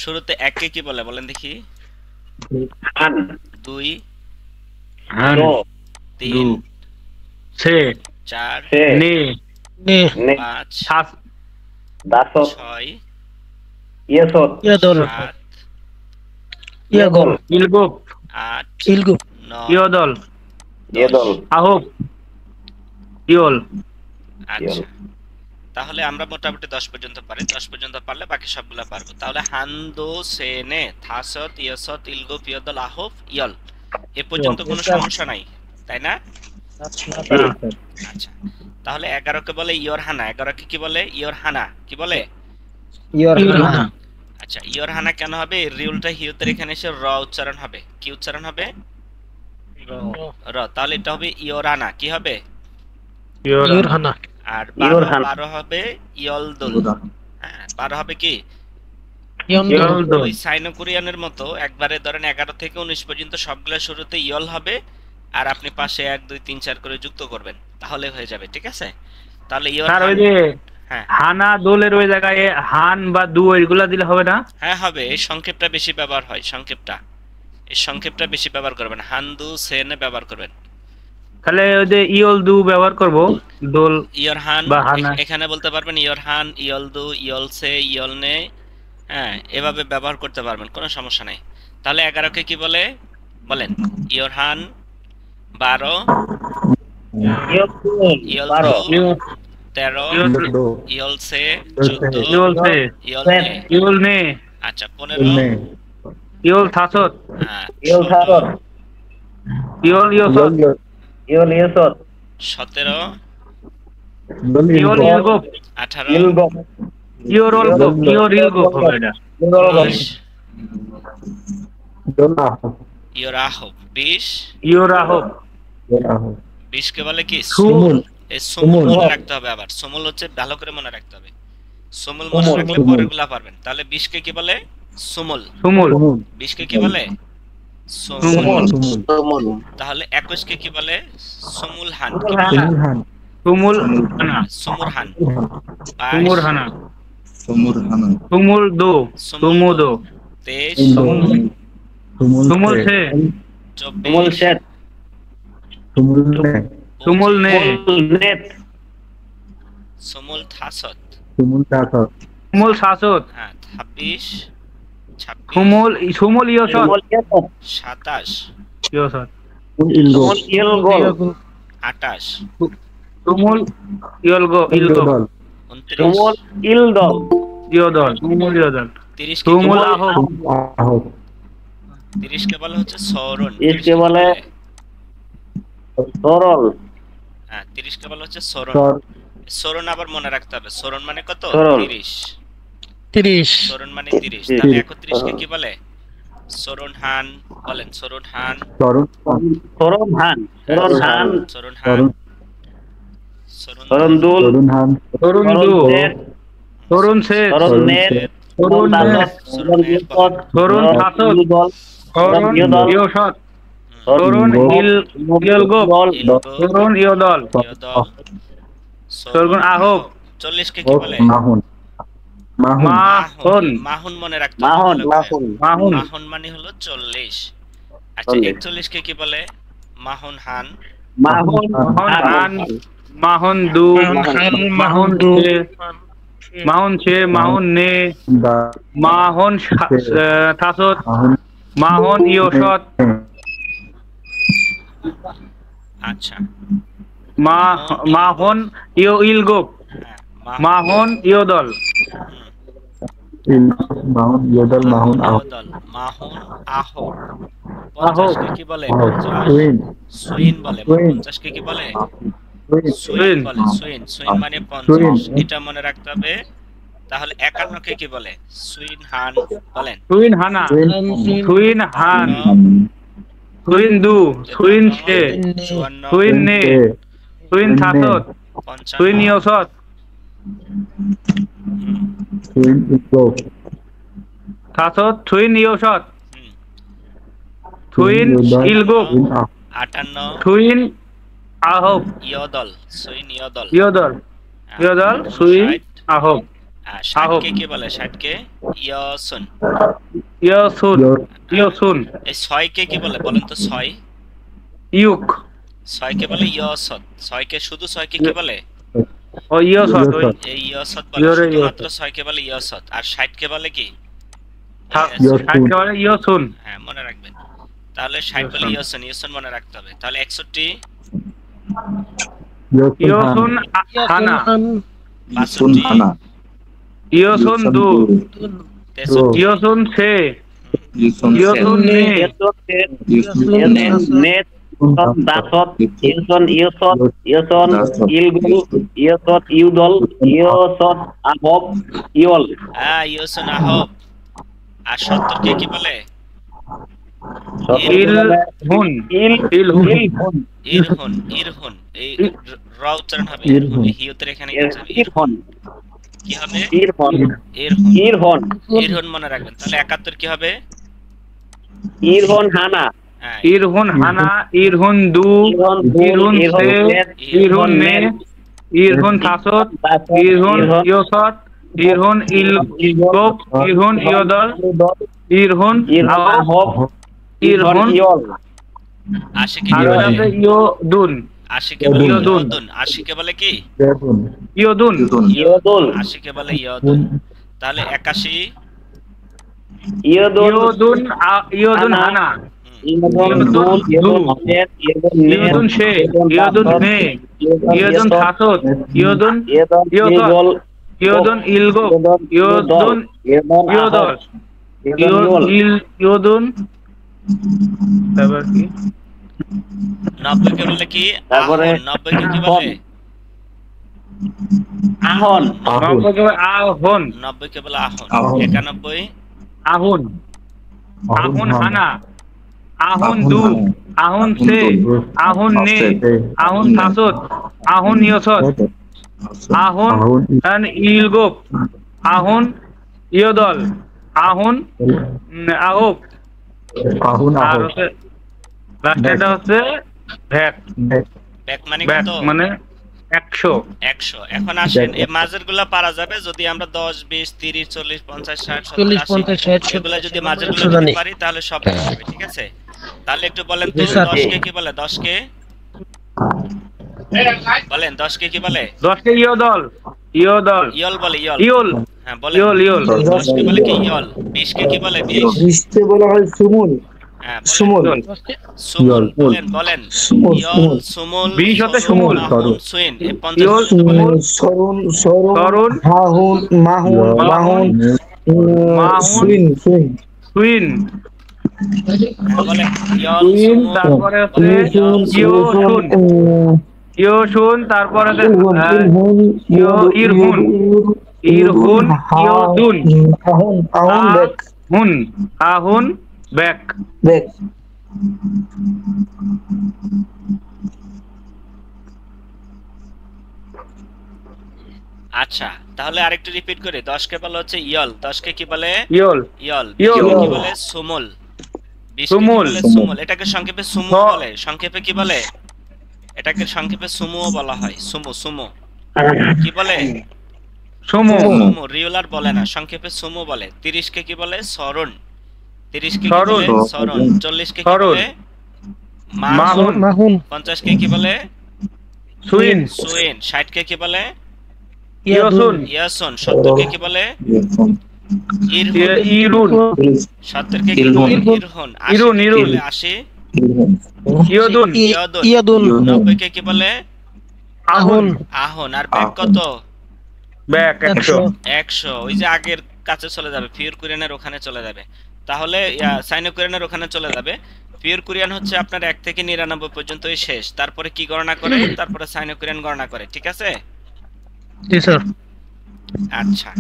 শুরুতে এককে কি বলে বলেন দেখি? হান, 2, হান, দো, 3, সে, 4, সে, নে, নে, 5, থাস, দাসত, 6, ইয়েসত, ইয়াদল, 7, ইয়াগল, ইয়েদল, ইলগুপ, 8, ইলগুপ, 9, ইয়দল, 10। ইয়েদল, আহুপ, ইয়ল। ইয়ল। আচ্ছা, তাহলে আমরা মোটামুটি 10 পর্যন্ত পারি। 10 পর্যন্ত পারলে বাকি সবগুলা পারবো। তাহলে হান্দো, সেনে, থাসত, ইয়সত, ইলগুপ, ইয়দল, আহুপ, ইয়ল, এ পর্যন্ত কোনো সমস্যা নাই, তাই না? জি, আচ্ছা, তাহলে 11 কে বলে ইয়রহানা। 11 কে কি বলে? ইয়রহানা। কি বলে? ইয়রহানা, আচ্ছা, ইয়রহানা কেন হবে? এই রিউলটা হিয়তের এখানে এসে র উচ্চারণ হবে। কি উচ্চারণ হবে? র। তাহলে এটা হবে ইয়রানা। কি হবে? ইয়রহানা, আর ইয়রহানা। 12 হবে ইয়লদুল। হ্যাঁ, 12 হবে কি? ইয়ন্দল, ইয়লদল। ওই সাইনো কোরিয়ানের মতো একবারে ধরেন 11 থেকে 19 পর্যন্ত সবগুলা শুরুতে ইয়ল হবে, আর আপনি পাশে 1 2 3 4 করে যুক্ত করবেন, তাহলে হয়ে যাবে। ঠিক আছে? তাহলে স্যার ওই ইয়রহান। যে হ্যাঁ হানা দোলের ওই জায়গায় হান বা দু এগুলা দিলে হবে না? হ্যাঁ, হবে। এই সংক্ষেপটা বেশি ব্যবহার হয়। এই সংক্ষেপটা বেশি ব্যবহার করবেন। হান্দু সেনে ব্যবহার করবেন। তাহলে ওই যে ইয়ল দু ব্যবহার করব, দোল ইয়রহান বা হানা। এখানে বলতে পারবেন ইয়রহান, ইয়লদু, ইয়লসে, ইয়লনে। হ্যাঁ, এভাবে ব্যবহার করতে পারবেন, কোনো সমস্যা নাই। তাহলে 11 কে কি বলে বলেন? ইয়রহান। 12 ইয়দুল, ইয়লদু, 12, 13 ইয়ল ইয়লসে, 14 ইয়লসে, ইয়লনে। ইয়ল নে, আচ্ছা, 15 ইয়ল থাসত, ইয়ল 16 থাসত, ইয়ল ইয়সত, ইয়ল ইয়েসত, 17 ইয়ল ইলগুপ, 18 ইলগম, ইয়রল গুপ, ইয়র ইলগুপ হবে এটা। ইলগম, 20 ইয়রাহব। 20 ইয়রাহব, 20 কে বলে কি? সুমুল, এই সমুল মনে রাখতে হবে। আবার সমুল হচ্ছে ভালো করে মনে রাখতে হবে। সমুল মনে রাখলে পরেরগুলা পারবেন। তাহলে 20 কে কি বলে? সুমুল। সুমুল, 20 কে কি বলে? সুমুল, সুমুল, তাহলে 21 কে কি বলে? সমুল হান। কি সুমুল বলে? হান, সুমুল হানা, সুমুর হান। সুমুর 22 হানা, সুমুল দো, সমুল সুমুদো, 23 সুমুল সে, সুমুল 24 শেট, সুমুল নে, সুমুল নেট, সমুল থাসত। সুমুল শাসত, হ্যাঁ, 26 সুমুল সুমুল ইয়সত, সুমুল ইয়েসত, 27 ইয়সত, সুমুল ইলগল, ইয়াগল, 28 সুমুল ইয়লগো, ইলগো, 29 সুমুল ইলদল, ইয়দল, সুমুল ইয়দল, 30 কে কি সুমুল বলে? আহব, 30 কে বলা হচ্ছে সরণ। 30 কে বলে সরল, হ্যাঁ, 30 কে বলা হচ্ছে সরণ। সরণ আবার মনে রাখতে হবে। সরণ মানে কত? সরল। 30। 30, সরণ মানে 30। তাহলে 31 কে কি বলে? সরণ হান। বলেন সরণ হান। সরল হান, সরল হান, সরণ হান। সরণ সরল দুল, তরুণ দু, তরুণ শেখ, সরল নেট, তরুণ সরল নেট, দাসত, সরল ইয়েসত, তরুণ থাসত, ইলগল, তরুণ ইয়দল, ইয়সত, তরুণ ইয়লগোপ, ইলগো, তরুণ ইয়দল, ইয়দল, তরুণ আহব, 40 কে কি বলে? মাহুন, মাহুন মনে রাখতে হবে মাহন, ভালো করে। মাহুন, মাহুন মানে হলো 40। আচ্ছা, 41 কে কি বলে? মাহুন হান। মাহন, মাহুন হান, মাহুন দু, মাহুন ছে, মাহুন ছে, মাহুন নে, মাহুন থাসত, মাহুন ইয়সত, আচ্ছা, মাহুন ইলগোপ, হ্যাঁ, মাহুন ইয়দল, ইয়দল, মাহুন আহব। 50 কে কি বলে? 50 সুইন বলে। 50 কে কি বলে? সুইন বলে। সুইন মানে 50। এটা মনে রাখতে হবে। তাহলে 51 কে কি বলে? সুইন হান। বলেন। সুইন হানা, সুইন হান, সুইন দু, সুইন সে, 54 সুইন নে, সুইন থাসত, সুইন 55 ইয়সত, থাসত, সুইন ইয়সত, হুম, সুইন ইলগুপ, 58 সুইন আহব, ইয়দল। সুইন ইয়দল। ইয়দল, ইয়দল, সুইন 59 আহব, আর 60 কে কি বলে? 60 কে ইয়াসুন। ইয়াসুন ইয়াসুন এই 6 কে কি বলে বলেন তো? 6 ইউক 6 কে বলে ইয়াসদ। 6 কে শুধু 6 কে কি বলে? ও ইয়াসদ ওই এই ইয়াসদ বলে, শুধুমাত্র 6 কে বলে ইয়াসদ। আর 60 কে বলে কি? থাকে বলে ইয়াসুন। হ্যাঁ, মনে রাখবেন। তাহলে 60 বলে ইয়াসুন, ইয়াসুন মনে রাখতে হবে। তাহলে 61 ইয়াসুন হানা ইয়াসুন হানা, ইয়াসুন দু 63 ইয়াসুন সে ইয়াসুন ইয়াসুন নে নেট দাসত ইউসন ইউসত ইউসন ইলগুল ইউসত ইউদল ইউসত আহব ইয়ল। ইয়াসুন আহব। আর 70 কে কি বলে? ইলহুন ইলহুন ইরহুন। ইরহুন এই র উচ্চারণ হবে ইরহুন। হিয়তের এখানে কি হবে? ইরফন কি হবে? ইরফন ইরহুন। ইরফন ইরহুন মনে রাখবেন। তাহলে 71 কি হবে? ইরফন হানা হ্যাঁ, ইরহুন হানা ইরহুন দু ইরফন ইরহুন সে ইরহুন নে ইরহুন তাসত ইরহুন ইয়সত ইরহুন ইলগব ইরহুন ইয়দল ইরহুন আহব ইরহুন ইয়ল। 80 কে কি আর বলে? আছে ইয়দুন 80 কে বলে ইয়দুন। ইয়দুন। 80 কে বলে কি? ইয়দুন ইয়দুল 80 কে বলে ইয়দুন। তাহলে 81 ইয়দুল ইয়দুন হানা ইয়দুল দুল ইয়দুল নেট ইয়দুল ইয়দুন সে ইয়দুন নে ইয়দুন তাসত ইয়দুন ইয়দুল ইয়দুন ইলগব ইয়দুন ইয়দল ইয়দুন তারপর কি 90 কে বলে কি? তারপরে আহন। 90 কে কি বলে? আহন আহন 90 কে বলে আহন। আহন। 91 আহুন আহুন হানা আহুন দু আহুন সে আহুন নে আহুন তাসত আহুন ইয়সত আহুন ইলগব আহুন ইয়দল আহুন আহব আর হচ্ছে লাস্টেরটা হচ্ছে ভ্যাক ব্যাক মানে ভ্যাক কত? মানে 100 100। এখন আসেন এই মাঝের গুলা পারা যাবে যদি আমরা 10 20 30 40 50 60 40 70 50 60 এগুলা যদি মাঝের গুলা 100 দিতে জানি। পারি তাহলে সব হয়ে যাবে। ঠিক আছে? তাহলে একটু বলেন তো জি, স্যার। 10 কে কি বলে? 10 কে বলেন। 10 কে কি বলে? 10 কে ইয়দল ইয়দল ইয়ল বলে। ইয়ল। ইয়ল হ্যাঁ, বলেন। ইয়ল ইয়ল 10 কে বলে কি? ইয়ল। 20 কে কি বলে? 20। বৃষ্টি বলা হয় সুমুল, হ্যাঁ, সুমুল, সুমুল। ইয়ল। বলেন বলেন। সুমুল, ইয়ল, সুমুল, 20 হতে সুমুল, সুমুল। আহুন, সুইন। এই 50 ইয়ল, বলতে বলেন। সুমুল, সরুন, সরুন, তরুণ হাহুন, মাহুন, মাহুন, মাহুন, সুইন, সুইন, সুইন হ্যাঁ, বলেন। ইয়ল, সুইন সুমুল, তারপরে হচ্ছে ইয়ল, ইয়সুন ইয়সুন তারপরে হচ্ছে ইরহুন ইরহুন ইয়দুন আহুন, আহুন, বেক, আহুন আহুন ব্যাক বেক। আচ্ছা, তাহলে আরেকটু রিপিট করি। 10 কে বলে হচ্ছে ইয়ল। 10 কে কি বলে? You'll you'll. ইয়ল। 20 কে কি বলে? সুমুল। 20 কে কি সুমুল। বলে? সুমুল। এটাকে সংক্ষেপে সুমু স- বলে। সংক্ষেপে কি বলে? এটাকে সংক্ষেপে সুমুও বলা হয়। সুমু, সুমু। কি বলে? সুমু সুমু। রিওলার বলে না, সংক্ষেপে সুমু বলে। 30 কে কি বলে? সরণ। 30 কে কি সরণ। বলে? সরণ। 40 কে কি সরণ। বলে? মাহুন। মাহুন। মাহুন 50 কে কি বলে? সুইন সুইন। 60 কে কি বলে? ইয়সুন ইয়াসুন। 70 কে কি বলে? ইরহুন। ইরুন 70 কে কি বলে? ইরহুন। 80 ইরুন, কে কি ইরুন। বলে? 80 ইয়দুন ইয়াদুন। ইয়াদুন 90 কে কি বলে? আহুন আহুন। আর ব্যাক কত? ব্যাক 100 100। ওই যে আগের কাছে চলে যাবে, পিওর কোরিয়ানের ওখানে চলে যাবে। তাহলে সাইনো কোরিয়ানের ওখানে চলে যাবে। পিওর কোরিয়ান হচ্ছে আপনার 1 থেকে 99 পর্যন্তই শেষ। তারপরে কি গণনা করে? তারপরে সাইনো কোরিয়ান গণনা করে। ঠিক আছে? জি স্যার। আচ্ছা।